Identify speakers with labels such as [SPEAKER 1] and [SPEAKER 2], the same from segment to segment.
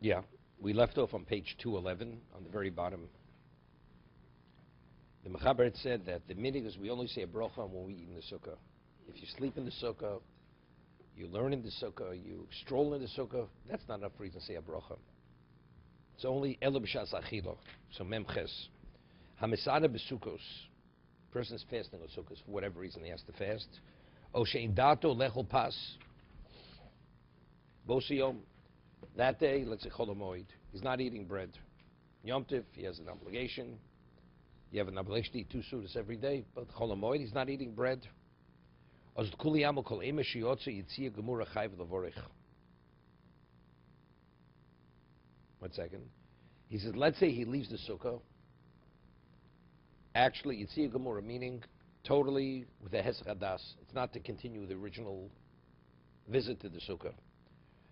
[SPEAKER 1] Yeah, we left off on page 211 on the very bottom. The Mechaber said that the minig is we only say a bracha when we eat in the sukkah. If you sleep in the sukkah, you learn in the sukkah, you stroll in the sukkah, that's not enough reason to say a bracha. It's only elu b'shas achila, so memches. Hamisada b'sukkos, person's fasting on sukkahs for whatever reason he has to fast. O shein dato lechol pas, bosiyom, that day, let's say chol hamoed, he's not eating bread. Yom Tiv, he has an obligation. You have an obligation to eat 2 sudas every day, but chol hamoed, he's not eating bread. One second. He says, let's say he leaves the sukkah. Actually, Yitzia Gemura, meaning totally with a hesach hadas. It's not to continue the original visit to the sukkah.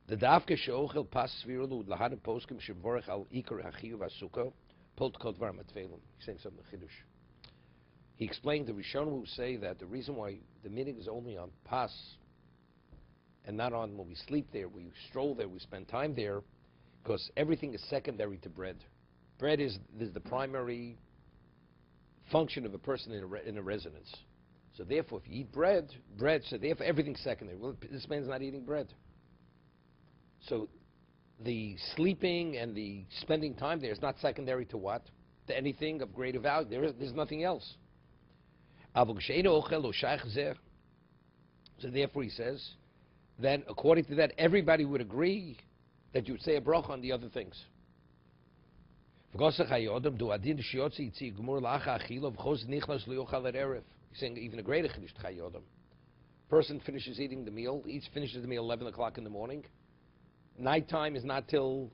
[SPEAKER 1] The davke she'ochel pas svirulu lahad poskim shevorech al ikar hachiyu v'asukkah polt kol dvar matfelim. He's saying something chidush. He explained the Rishonim who say that the reason why the minig is only on pas and not on when we sleep there, we stroll there, we spend time there, because everything is secondary to bread. Bread is the primary function of a person in a residence. So therefore, if you eat bread, so therefore everything's secondary. Well, this man's not eating bread. So the sleeping and the spending time there is not secondary to what? To anything of greater value. There's nothing else. So therefore he says, then according to that, everybody would agree that you would say a bracha on the other things. He's saying even a greater chiddush to Chayodam. Person finishes eating the meal, finishes the meal 11 o'clock in the morning. Nighttime is not till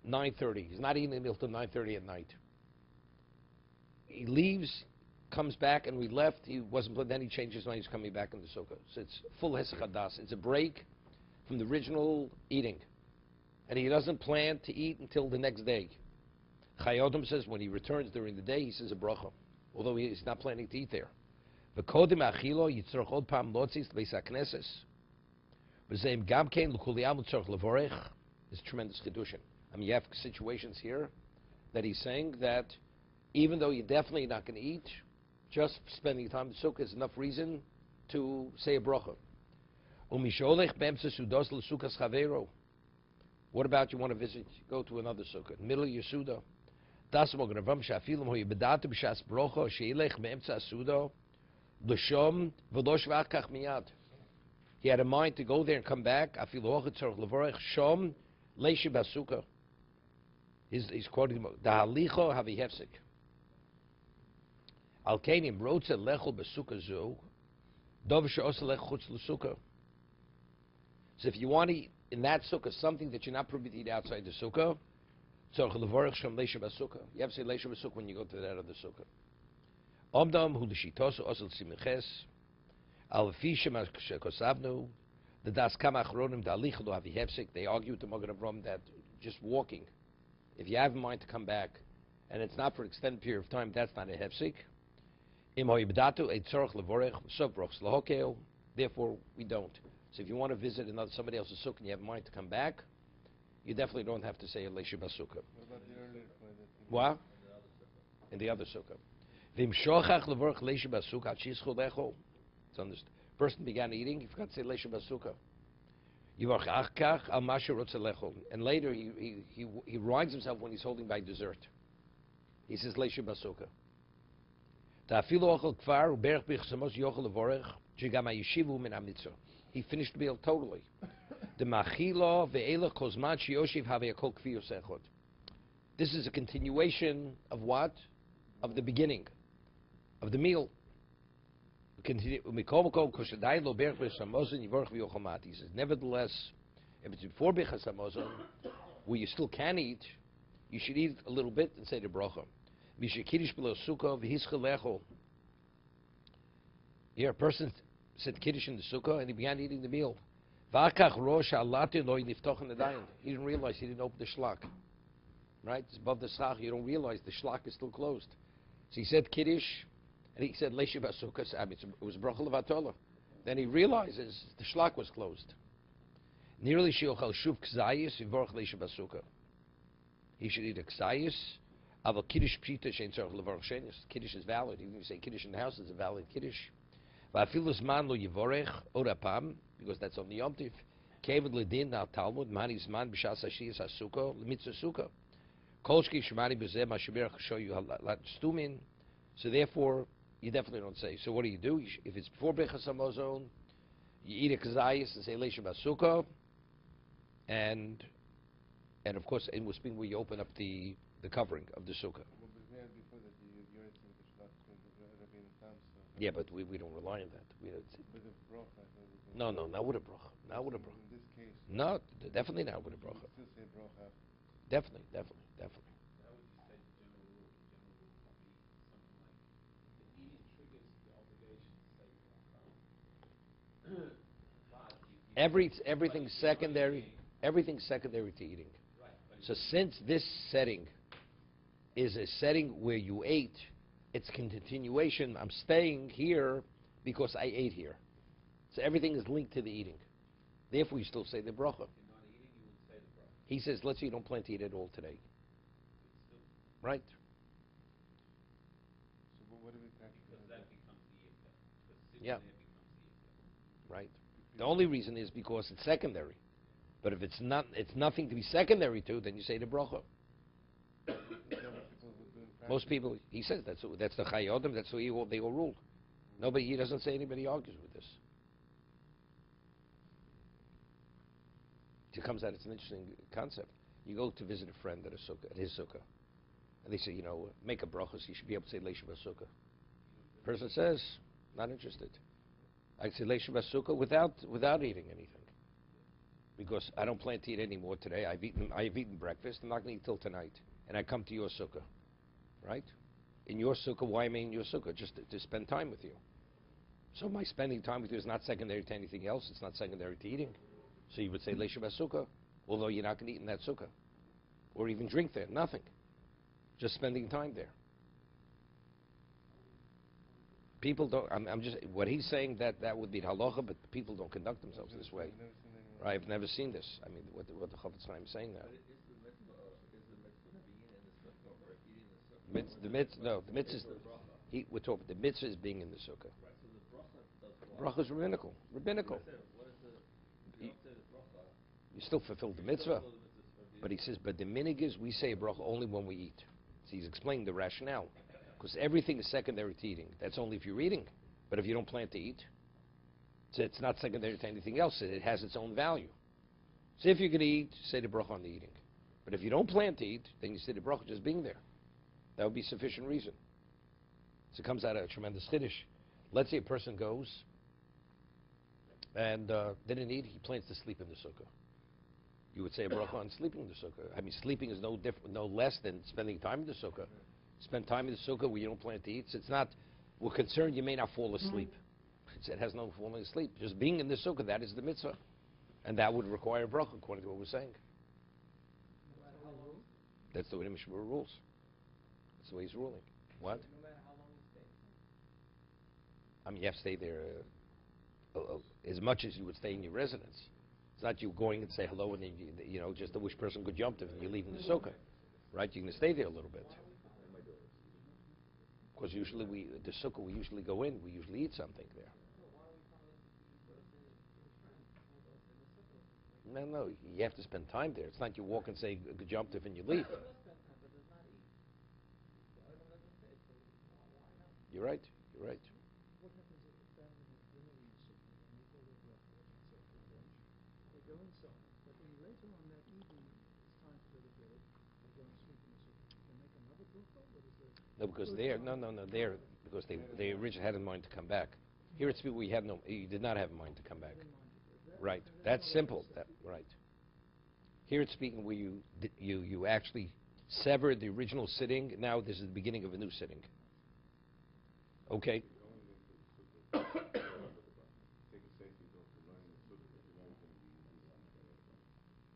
[SPEAKER 1] 9:30. He's not eating the meal till 9:30 at night. He leaves, comes back, and we left. He wasn't, then he changed his mind. He's coming back in the sukkah. So it's full hesach hadas. It's a break from the original eating, and he doesn't plan to eat until the next day. Chayodam says when he returns during the day, he says a bracha, although he's not planning to eat there. V'kodim achilo yitzroch od pam lotzis beis hakneses. V'zeim gam kein l'kuliyam l'tzorch levorech. Is tremendous kedushin. I mean, you have situations here that he's saying that even though you're definitely not going to eat, just spending time in the sukkah is enough reason to say a bracha. What about you want to visit, go to another sukkah, middle of your suda? He had a mind to go there and come back. He's quoting the halicho havi hefsek. Al-Kainim wrote lechol besukkah zu, dov she'osa lech chutz l'sukkah. So if you want to eat in that sukkah something that you're not permitted to eat outside the sukkah, tzorch levorech shem leisha b'sukkah. You have to say leisha b'sukkah when you go to that other sukkah. Omdam hu l'shitosu osel simiches, al fishem shekosavnu, the das kam achronim da'alicha lo havi hefsek. They argue with the Magen Avraham that just walking, if you have in mind to come back, and it's not for an extended period of time, that's not a hefsek. Therefore, we don't. So if you want to visit somebody else's sukkah and you have in mind to come back, you definitely don't have to say a leisha b'sukkah. What? In the other sukkah. It's understood. Person began eating, he forgot to say leisha b'sukkah. And later he reminds himself when he's holding by dessert. He says leisha b'sukkah. He finished the meal totally. This is a continuation of what? Of the beginning of the meal. He says, nevertheless, if it's before Birchas Hamazon, where you still can eat, you should eat a little bit and say the bracha. Here, a person said Kiddush in the sukkah and he began eating the meal. He didn't realize he didn't open the shlach. Right? It's above the schach. You don't realize the shlach is still closed. So he said Kiddush and he said Leisha B'sukkah. I mean, it was bracha levatola. Then he realizes the shlach was closed. Nearly she'ochal shuv k'zayis yivorach Leisha B'sukkah. He should eat a ksayis. Aval kiddush pshita shein tzarich levarach shenis. Kiddush is valid. Even if you say kiddush in the house, it's a valid kiddush. Va'afilus man lo yivorech orapam, because that's on the Yom Tiv. Kevad ledin al Talmud mani zman b'shas hashiyas hasuko l'mitzvah sukkah. Kolshki shemani b'zeh mashiberach show you stumin. So therefore, you definitely don't say. So what do? If it's before Bechas Hamazon, you eat a kazayis and say Leisha Basuka, and of course, in Wusping where you open up the covering of the sukkah. Yeah, but we don't rely on that. No, not with a bracha. Not with a bracha.
[SPEAKER 2] In this case.
[SPEAKER 1] No, definitely not with a bracha.
[SPEAKER 2] Still say bracha.
[SPEAKER 1] Definitely.
[SPEAKER 3] How would you say the general rule? The general rule would be something like the eating triggers the obligation to say bracha. But
[SPEAKER 1] everything's secondary to eating.
[SPEAKER 3] Right.
[SPEAKER 1] So since this setting is a setting where you ate, it's continuation. I'm staying here because I ate here. So everything is linked to the eating. Therefore, you still say the bracha.
[SPEAKER 3] If you're not eating, you would say the bracha.
[SPEAKER 1] He says, let's say you don't plan to eat at all today. Right.
[SPEAKER 2] So what do we practice?
[SPEAKER 3] Because that becomes the effect. Because sitting
[SPEAKER 1] Yeah.
[SPEAKER 3] there becomes the effect.
[SPEAKER 1] Right. The only reason is because it's secondary. But if it's nothing to be secondary to, then you say the bracha.
[SPEAKER 2] Is that what people would do in practice?
[SPEAKER 1] Most people, he says that's the Chayyim, that's what they all rule. Nobody, he doesn't say anybody argues with this. It comes out, it's an interesting concept. You go to visit a friend at his sukkah, and they say, make a bracha, so you should be able to say Leisha Basukkah. Person says, not interested. I say Leisha Basukkah without eating anything. Because I don't plan to eat anymore today. I've eaten breakfast. I'm not going to eat till tonight. And I come to your sukkah, right? In your sukkah, why am I in your sukkah? Just to spend time with you. So my spending time with you is not secondary to anything else. It's not secondary to eating. So you would say Leisha Basukkah, although you're not going to eat in that sukkah. Or even drink there. Nothing. Just spending time there. People don't, I'm just, what he's saying, that would be halacha, but people don't conduct themselves this way. Right, I've never seen this. I mean, what the Chovot HaLevavos is saying now.
[SPEAKER 4] But is the mitzvah being in the sukkah or eating in the sukkah?
[SPEAKER 1] The mitzvah is, we're talking, the mitzvah is being in the sukkah.
[SPEAKER 4] Right, so the bracha does what?
[SPEAKER 1] Bracha is rabbinical. Rabbinical.
[SPEAKER 4] What is the, if you don't say the bracha,
[SPEAKER 1] You still fulfill the mitzvah. But he says, but the minig is, we say a bracha only when we eat. So he's explaining the rationale. Because everything is secondary to eating. That's only if you're eating. But if you don't plan to eat, so it's not secondary to anything else. It has its own value. So if you're going to eat, say the bracha on the eating. But if you don't plan to eat, then you say the bracha just being there. That would be sufficient reason. So it comes out of a tremendous chiddush. Let's say a person goes and didn't eat. He plans to sleep in the sukkah. You would say a bracha on sleeping in the sukkah. I mean, sleeping is no less than spending time in the sukkah. Spend time in the sukkah where you don't plan to eat. So it's not, we're concerned you may not fall asleep. It has no falling asleep. Just being in the sukkah, that is the mitzvah. And that would require a bracha, according to what we're saying. That's the way the Mishna Berura rules. That's the way he's ruling. What?
[SPEAKER 5] No matter how long you stay.
[SPEAKER 1] I mean, you have to stay there as much as you would stay in your residence. It's not you going and say hello and then, just to wish person good jump and you leave in the sukkah. Right? You're going to stay there a little bit. Because usually the sukkah, we usually go in, we usually eat something there. No, you have to spend time there. It's not you walk and say good jump and you leave. You're right.
[SPEAKER 5] What happens if the family has dinner in the sukkah and they go to the bracha and so for lunch? They go inside, but then later on that evening, it's time to go to bed. They go and sleep in the sukkah. They make another bracha. What is the?
[SPEAKER 1] No, because because they originally had in mind to come back. Here it's people you did not have in mind to come back. Right. That's simple. Right. Here it's speaking where you actually severed the original sitting. Now this is the beginning of a new sitting. Okay.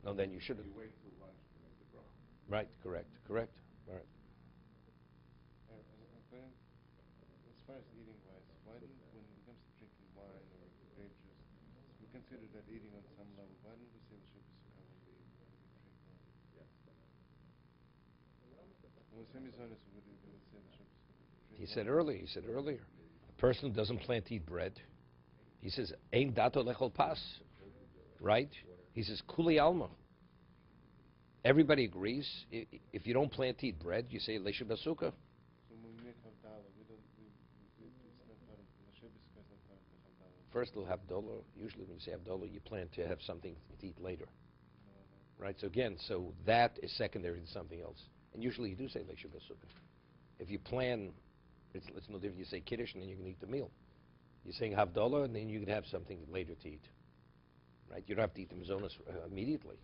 [SPEAKER 1] No, then you should have.
[SPEAKER 2] You wait till lunch to make the bracha.
[SPEAKER 1] Right. Correct. All right.
[SPEAKER 2] As far as eating wise, when it comes to drinking wine or grape juice, we consider that eating on some level. Why don't we say l'shem b'sukkah when we drink wine? When we say mizonos, we would say the Shabbos.
[SPEAKER 1] He said earlier, a person who doesn't plan to eat bread, he says, Ein dato lechol pas, right? He says, Kuli alma. Everybody agrees, if you don't plan to eat bread, you say, Lesha basuka.
[SPEAKER 2] So when we make Havdalah, it's not part of the Shabbos, it's not part of the Havdalah.
[SPEAKER 1] First, they'll have Havdalah. Usually when you say Havdalah, you plan to have something to eat later. Right, so again, that is secondary to something else. And usually you do say Lesha basuka. If you plan, it's no different. You say Kiddush and then you can eat the meal. You're saying Havdalah and then you can have something later to eat. Right, you don't have to eat the mazonos immediately.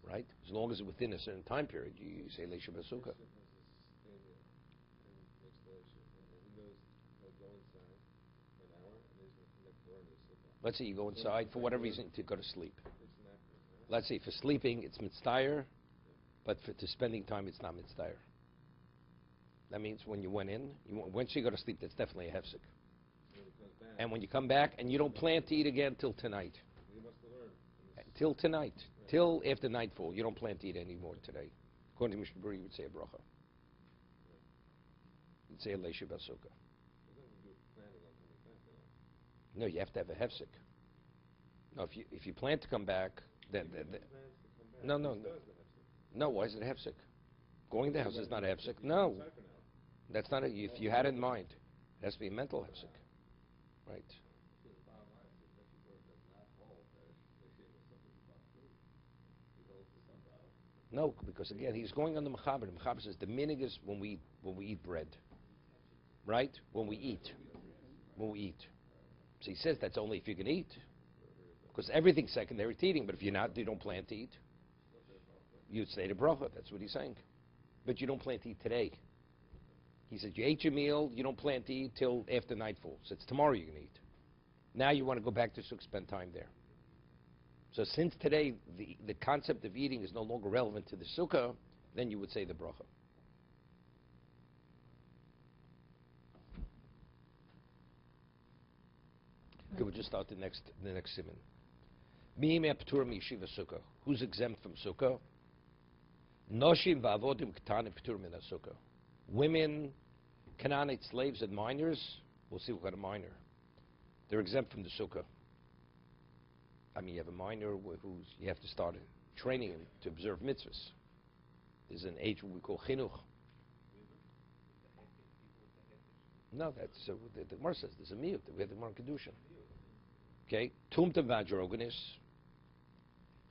[SPEAKER 1] Right, as long as it's within a certain time period, you say Lesha basuka. Let's say you go inside for whatever reason to go to sleep. Let's say for sleeping it's mitzdayer, but to spending time it's not mitzdayer. That means when you went in, once you go to sleep, that's definitely a hefsek. And when you come back, and you don't plan to eat again till tonight. Till tonight, till after nightfall, you don't plan to eat anymore today. According to Mishna Berura, you would say a bracha. You'd say a Lesha basuka. No, you have to have a hefsek. No, if you plan to come back, then no. Why is it a hefsek? Going to the house is not a hefsek. No, that's not it. If you had it in mind, it has to be a mental hefsek, right? No, because again, he's going on the mechaber. The mechaber says the minig is when we eat bread, right? When we eat. So he says that's only if you can eat, because everything's secondary to eating. But if you don't plan to eat, you'd say the bracha. That's what he's saying. But you don't plan to eat today. He said you ate your meal. You don't plan to eat till after nightfall. So it's tomorrow you can eat. Now you want to go back to Sukkot, spend time there. So since today the concept of eating is no longer relevant to the sukkah, then you would say the bracha. Okay, we'll just start the next siman. Mi me'aptur mi'yeshiva sukkah. Who's exempt from sukkah? Noshim va'avodim ketanim p'tur min sukkah. Women, Canaanite slaves and minors. We'll see what kind of minor. They're exempt from the sukkah. I mean, you have a minor you have to start training him to observe mitzvahs. There's an age what we call chinuch. No, that's the Gemara says there's a miyut. We have the Gemara kedusha. Okay, tumta v'adrogenis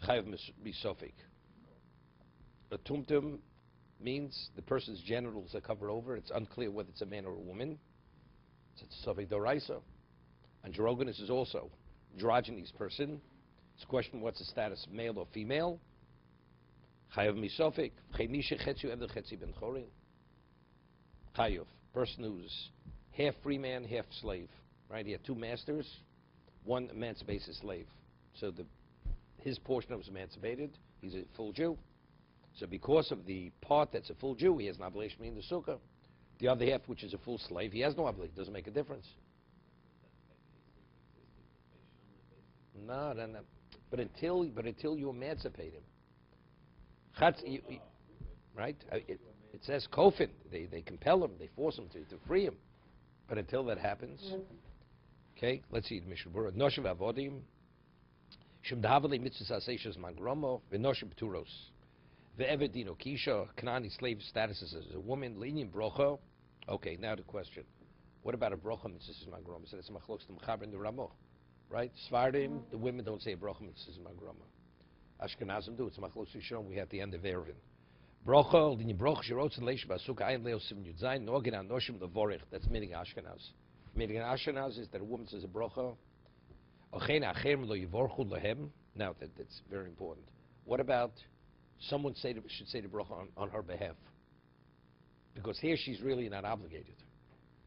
[SPEAKER 1] chayav misofik. A tumtum means the person's genitals are covered over. It's unclear whether it's a man or a woman. It's a sofik doraisa. Androgynous is also androgynous person. It's a question: what's the status, male or female? Chayav misofik. Chemisha chetzu eved chetzi ben chorin. Chayav, person who's half free man, half slave. Right? He had two masters. One emancipates a slave. So his portion of was emancipated. He's a full Jew. So because of the part that's a full Jew, he has an obligation in the sukkah. The other half, which is a full slave, he has no obligation. Doesn't make a difference. No. But until you emancipate him, right? It says kofin. They compel him. They force him to free him. But until that happens, okay. Let's see the Mishna Berura. Noshiv avodim. Shem dahavali mitzvahs aseishas mangromo v'noshim pturos. Ve'evedino kisha. Kanani slave status as a woman. Lenient brocha. Okay. Now the question: what about a brocha mitzvahs mangromo? So that's machlokes the mechaber and the Ramo. Right? Svardim, the women don't say bracha mitzvahs magrama. Ashkenazim do. It's machlokes Rishon. We have the end of Eruvin. Bracha, linyan brocha shirotz and leish basuk ayin leo sim yudzayin nogin anoshim levorich. That's meaning Ashkenaz. Meaning Ashkenaz is that a woman says a bracha. Ochein acherim lo yivorchu lehem. Now that's very important. What about someone should say the bracha on her behalf? Because here she's really not obligated.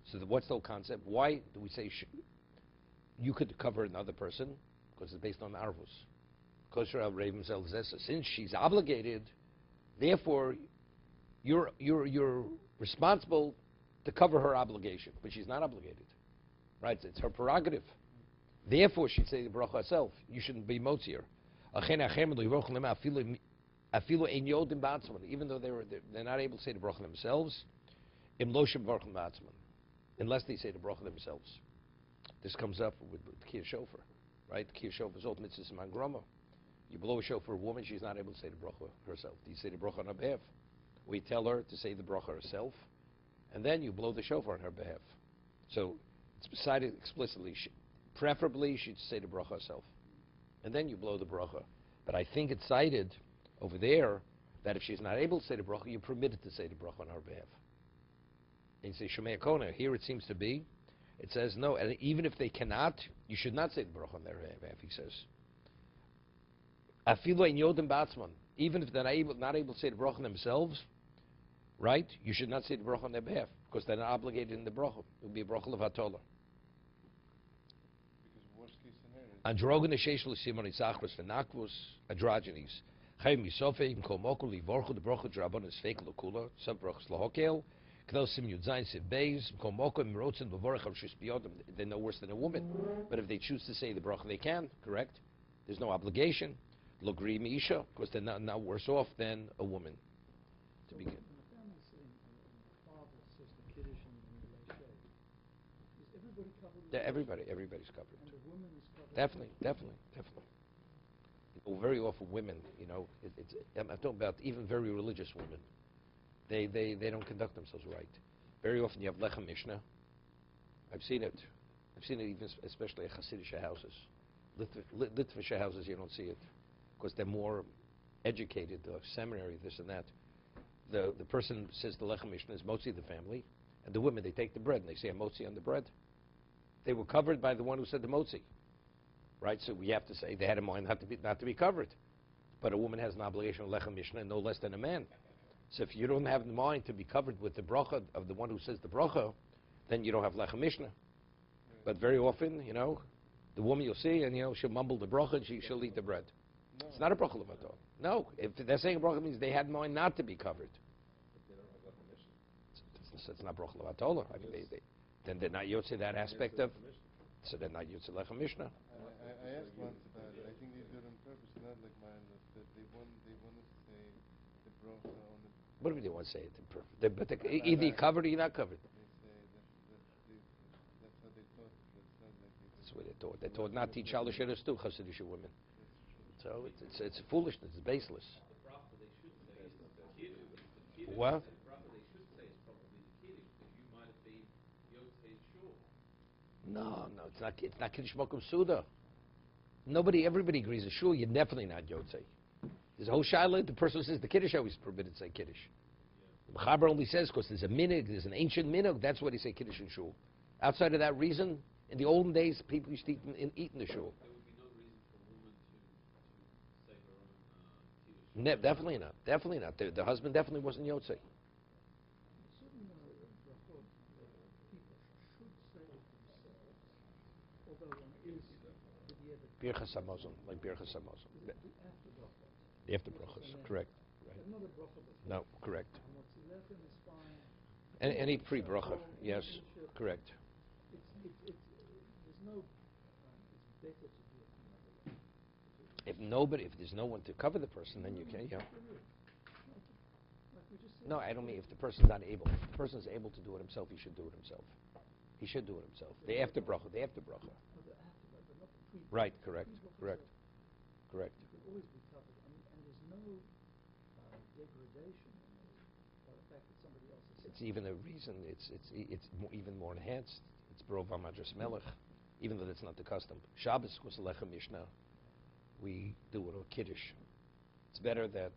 [SPEAKER 1] So what's the whole concept? Why do we say you could cover another person? Because it's based on arvus. Kosher al Raven Zelzesa. Since she's obligated, therefore you're responsible to cover her obligation, but she's not obligated. Right? It's her prerogative. Therefore she'd say the bracha herself. You shouldn't be motzier. Afilu ein yodim ba'atzman, even though they're not able to say the bracha themselves, im lo shevarchim ba'atzman, unless they say the bracha themselves. This comes up with Kiyah Shofar, right? Kiyah Shofar is old mitzvah man groma. You blow a shofar for a woman, she's not able to say the bracha herself. Do you say the bracha on her behalf? We tell her to say the bracha herself, and then you blow the shofar on her behalf. So it's cited explicitly. Preferably, she'd say the bracha herself, and then you blow the bracha. But I think it's cited over there that if she's not able to say the bracha, you're permitted to say the bracha on her behalf. And you say Shemei Kona. Here it seems to be. It says no, and even if they cannot, you should not say the bracha on their behalf. He says. Afilu ein yodim ba'atzman. Even if they're not able to say the bracha themselves, right? You should not say the bracha on their behalf because they're not obligated in the bracha. It would be a bracha levatola.
[SPEAKER 2] Because worst case scenario.
[SPEAKER 1] Androgynous sheish l'simon itzachros v'nakvus androgynes. Chayim yisofei kol mokul livorchu the bracha d'rabbanan sfeik l'kula sub brachas lahokel. K'nosim yudzayin siv beis kol mokum rotzen b'vorach av shus biyodem. They're no worse than a woman, but if they choose to say the bracha, they can. Correct? There's no obligation. Logri Misha, because they're not worse off than a woman. To begin.
[SPEAKER 5] When a family sitting and the father says the Kiddush and the lay shade, is everybody covered with
[SPEAKER 1] Everybody's covered.
[SPEAKER 5] And the woman is covered?
[SPEAKER 1] Definitely. Well, very often women, I'm talking about even very religious women. They don't conduct themselves right. Very often you have lechem Mishnah. I've seen it even especially at Hasidic houses. Litvish houses you don't see it. Because they're more educated, seminary, this and that. The person says the lechem Mishnah is motzi the family, and the women, they take the bread and they say a motzi on the bread. They were covered by the one who said the motzi, right? So we have to say they had in mind not to be covered. But a woman has an obligation of lechem Mishnah no less than a man. So if you don't have in mind to be covered with the bracha of the one who says the bracha, then you don't have lechem Mishnah. But very often, the woman you'll see, and she'll mumble the bracha and she'll eat the bread.
[SPEAKER 2] No.
[SPEAKER 1] It's not a bracha levator. No, if they're saying a bracha means they had in mind not to be covered. It's not bracha levator. I mean, then they're not yotze that aspect of. So they're not yotze lechem Mishnah.
[SPEAKER 2] I asked once about it. I think they do it on purpose, not like mine. That they want to say the bracha on the.
[SPEAKER 1] What do you mean they want to say it in perfect? But either you're covered or you're not covered.
[SPEAKER 2] They say that's how they taught it. But it's not like they.
[SPEAKER 1] That's what they taught. They taught not teach Shalosh too, Hasidic women. So it's foolishness. It's baseless.
[SPEAKER 3] The bracha they should say is the Kiddush.
[SPEAKER 1] What?
[SPEAKER 3] The bracha they should say is probably the Kiddush, because you might have been Yotzei Shul.
[SPEAKER 1] No, it's not. It's not Kiddush Mokum Suda. Everybody agrees. A shul, you're definitely not Yotzei. There's a whole shaila. The person who says the Kiddush always permitted to say Kiddush. The Chaber only says because there's a minhag, there's an ancient minhag. That's why they say Kiddush in shul. Outside of that reason, in the olden days, people used to eat in the shul.
[SPEAKER 3] There would be no reason for a woman to say her own Kiddush.
[SPEAKER 1] Definitely not. The husband definitely wasn't Yotzei.
[SPEAKER 5] Certain brachot people should say it themselves, although one is
[SPEAKER 1] Birchas Hamazon, like Birchas Hamazon.
[SPEAKER 5] the after brachot.
[SPEAKER 1] The after brachas, correct. Right.
[SPEAKER 5] There's not a bracha before.
[SPEAKER 1] No, correct.
[SPEAKER 5] And what's 11 is fine.
[SPEAKER 1] Any pre-bracha, yes, correct.
[SPEAKER 5] There's no, it's better to do it another way.
[SPEAKER 1] If there's no one to cover the person, then you can, yeah.
[SPEAKER 5] Like we just said.
[SPEAKER 1] No, I don't mean if the person's not able. If the person's able to do it himself, he should do it himself. He should do it himself. The after bracha.
[SPEAKER 5] No, the after, but not the pre.
[SPEAKER 1] Right, correct.
[SPEAKER 5] You can always be covered, and there's no degradation by the fact that somebody else is.
[SPEAKER 1] It's even a reason. It's even more enhanced. It's Barov Hamadras Melech, even though that's not the custom. Shabbos was Lechem Mishnah. We do it on Kiddush. It's better that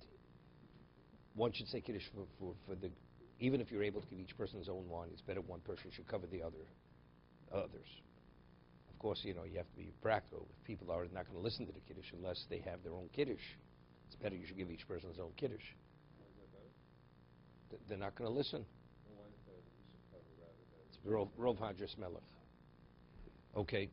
[SPEAKER 1] one should say Kiddush for the. Even if you're able to give each person his own wine, it's better one person should cover the others. Of course, you have to be practical. If people are not going to listen to the Kiddush unless they have their own Kiddush, it's better you should give each person his own Kiddush. They're not going to listen. It's Rov Hadras Melech. Okay.